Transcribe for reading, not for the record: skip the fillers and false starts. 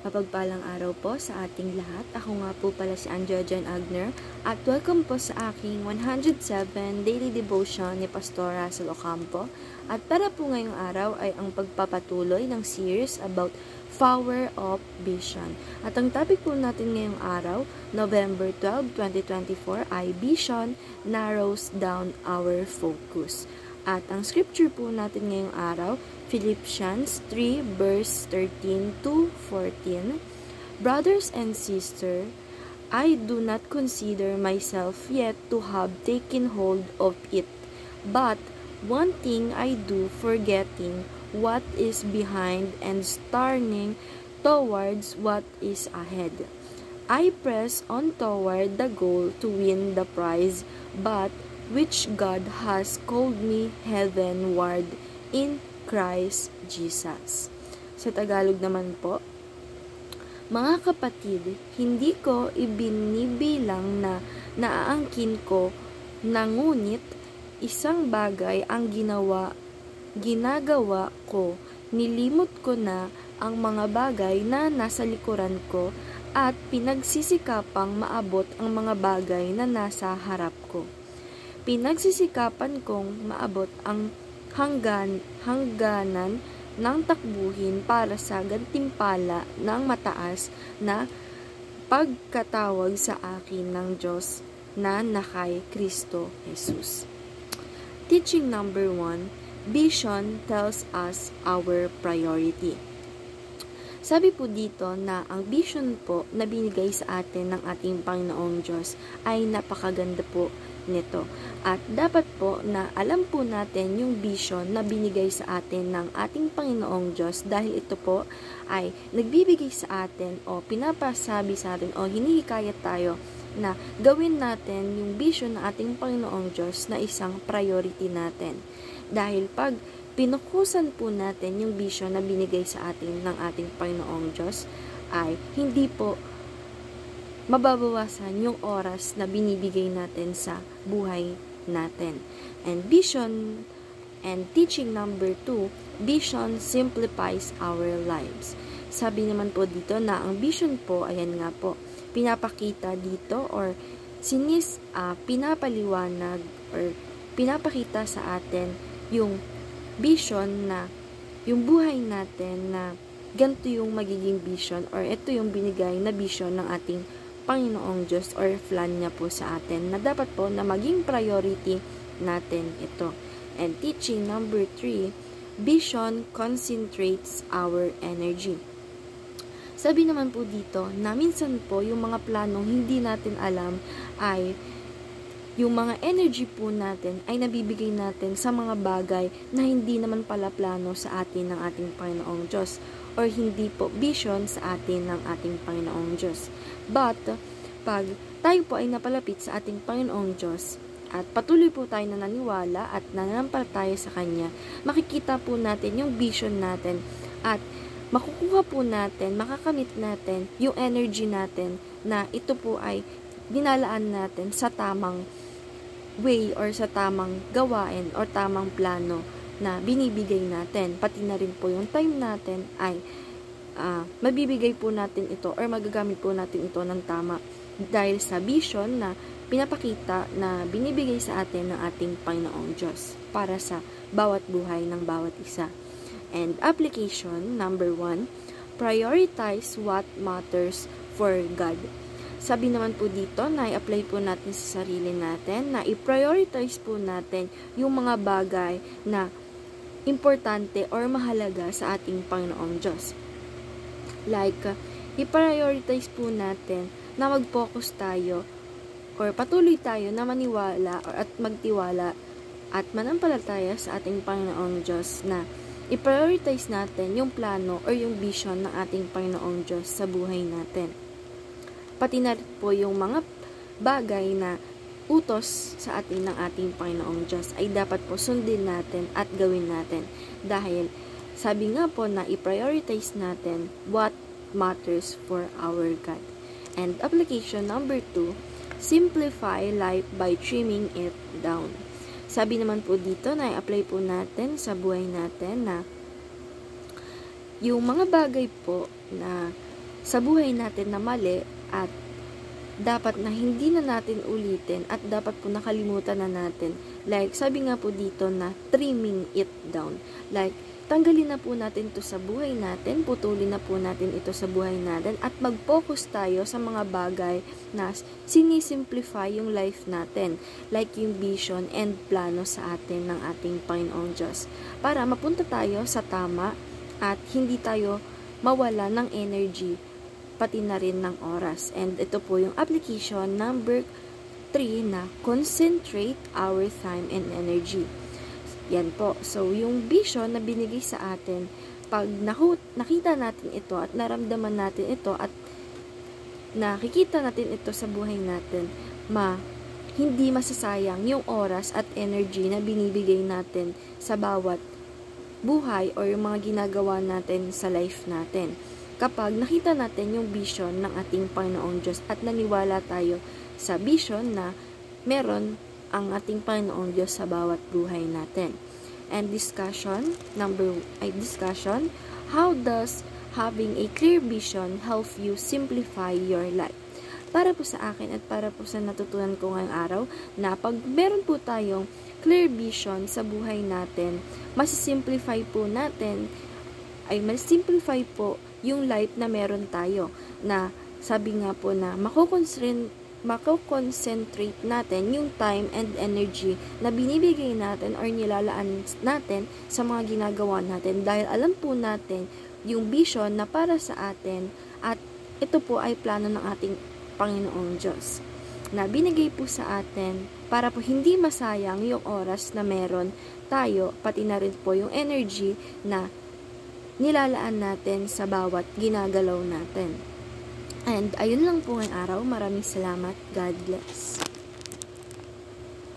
Mapagpalang araw po sa ating lahat. Ako nga po pala si Andrea Jan Agner at welcome po sa aking 107 Daily Devotion ni Pastor Russell Ocampo. At para po ngayong araw ay ang pagpapatuloy ng series about Power of Vision. At ang topic po natin ngayong araw, November 12, 2024 ay Vision Narrows Down Our Focus. At ang scripture po natin ngayong araw, Philippians 3 verse 13 to 14. Brothers and sisters, I do not consider myself yet to have taken hold of it, but one thing I do, forgetting what is behind and starting towards what is ahead. I press on toward the goal to win the prize, but which God has called me heavenward in Christ Jesus. Sa Tagalog naman po, mga kapatid, hindi ko ibinibilang na naaangkin ko, ngunit isang bagay ang ginagawa ko, nilimot ko na ang mga bagay na nasa likuran ko at pinagsisikapang maabot ang mga bagay na nasa harap ko. Pinagsisikapan kong maabot ang hangganan ng takbuhin para sa gantimpala ng mataas na pagkatawag sa akin ng Diyos na kay Kristo Jesus. Teaching number 1, Vision tells us our priority. Sabi po dito na ang vision po na binigay sa atin ng ating Panginoong Diyos ay napakaganda po nito. At dapat po na alam po natin yung vision na binigay sa atin ng ating Panginoong Diyos dahil ito po ay nagbibigay sa atin o pinapasabi sa atin o hinihikayat tayo na gawin natin yung vision ng ating Panginoong Diyos na isang priority natin. Dahil pag pinukusan po natin yung vision na binigay sa atin ng ating Panginoong Diyos ay hindi po mababawasan yung oras na binibigay natin sa buhay natin. And vision and teaching number 2, vision simplifies our lives. Sabi naman po dito na ang vision po, ayan nga po, pinapakita dito or pinapaliwanag or pinapakita sa atin yung vision na yung buhay natin na ganito yung magiging vision or ito yung binigay na vision ng ating Panginoong Diyos or plan niya po sa atin na dapat po na maging priority natin ito. And teaching number 3, vision concentrates our energy. Sabi naman po dito na minsan po yung mga planong hindi natin alam ay yung mga energy po natin ay nabibigay natin sa mga bagay na hindi naman pala plano sa atin ng ating Panginoong Diyos or hindi po vision sa atin ng ating Panginoong Diyos. But, pag tayo po ay napalapit sa ating Panginoong Diyos at patuloy po tayo na naniwala at nananampalataya sa Kanya, makikita po natin yung vision natin at makukuha po natin, makakamit natin yung energy natin na ito po ay dinalaan natin sa tamang way or sa tamang gawain or tamang plano na binibigay natin. Pati na rin po yung time natin ay mabibigay po natin ito or magagamit po natin ito ng tama dahil sa vision na pinapakita na binibigay sa atin ng ating Panginoong Diyos para sa bawat buhay ng bawat isa. And application number 1, prioritize what matters for God. Sabi naman po dito na i-apply po natin sa sarili natin na i-prioritize po natin yung mga bagay na importante or mahalaga sa ating Panginoong Diyos. Like, i-prioritize po natin na mag-focus tayo or patuloy tayo na maniwala at magtiwala at manampalataya sa ating Panginoong Diyos na i-prioritize natin yung plano or yung vision ng ating Panginoong Diyos sa buhay natin. Pati na rin po yung mga bagay na utos sa atin ng ating Panginoong Diyos ay dapat po sundin natin at gawin natin. Dahil sabi nga po na i-prioritize natin what matters for our God. And application number 2, simplify life by trimming it down. Sabi naman po dito na i-apply po natin sa buhay natin na yung mga bagay po na sa buhay natin na mali at dapat na hindi na natin ulitin at dapat po nakalimutan na natin. Like, sabi nga po dito na trimming it down. Like, tanggalin na po natin ito sa buhay natin, putulin na po natin ito sa buhay natin at mag-focus tayo sa mga bagay na sinisimplify yung life natin. Like yung vision and plano sa atin ng ating Panginoong Diyos. Para mapunta tayo sa tama at hindi tayo mawala ng energy pati na rin ng oras. And ito po yung application number 3 na concentrate our time and energy. Yan po. So, yung vision na binigay sa atin, pag nakita natin ito at naramdaman natin ito at nakikita natin ito sa buhay natin, hindi masasayang yung oras at energy na binibigay natin sa bawat buhay or yung mga ginagawa natin sa life natin. Kapag nakita natin yung vision ng ating Panginoong Diyos at naniwala tayo sa vision na meron ang ating Panginoong Diyos sa bawat buhay natin. And discussion, how does having a clear vision help you simplify your life? Para po sa akin at para po sa natutunan ko ngayong araw, na pag meron po tayong clear vision sa buhay natin, masisimplify po yung life na meron tayo. Na sabi nga po na makoconcentrate natin yung time and energy na binibigay natin or nilalaan natin sa mga ginagawa natin dahil alam po natin yung vision na para sa atin at ito po ay plano ng ating Panginoong Diyos na binigay po sa atin para po hindi masayang yung oras na meron tayo, pati na rin po yung energy na nilalaan natin sa bawat ginagalaw natin. And ayun lang po ngayong araw. Maraming salamat. God bless.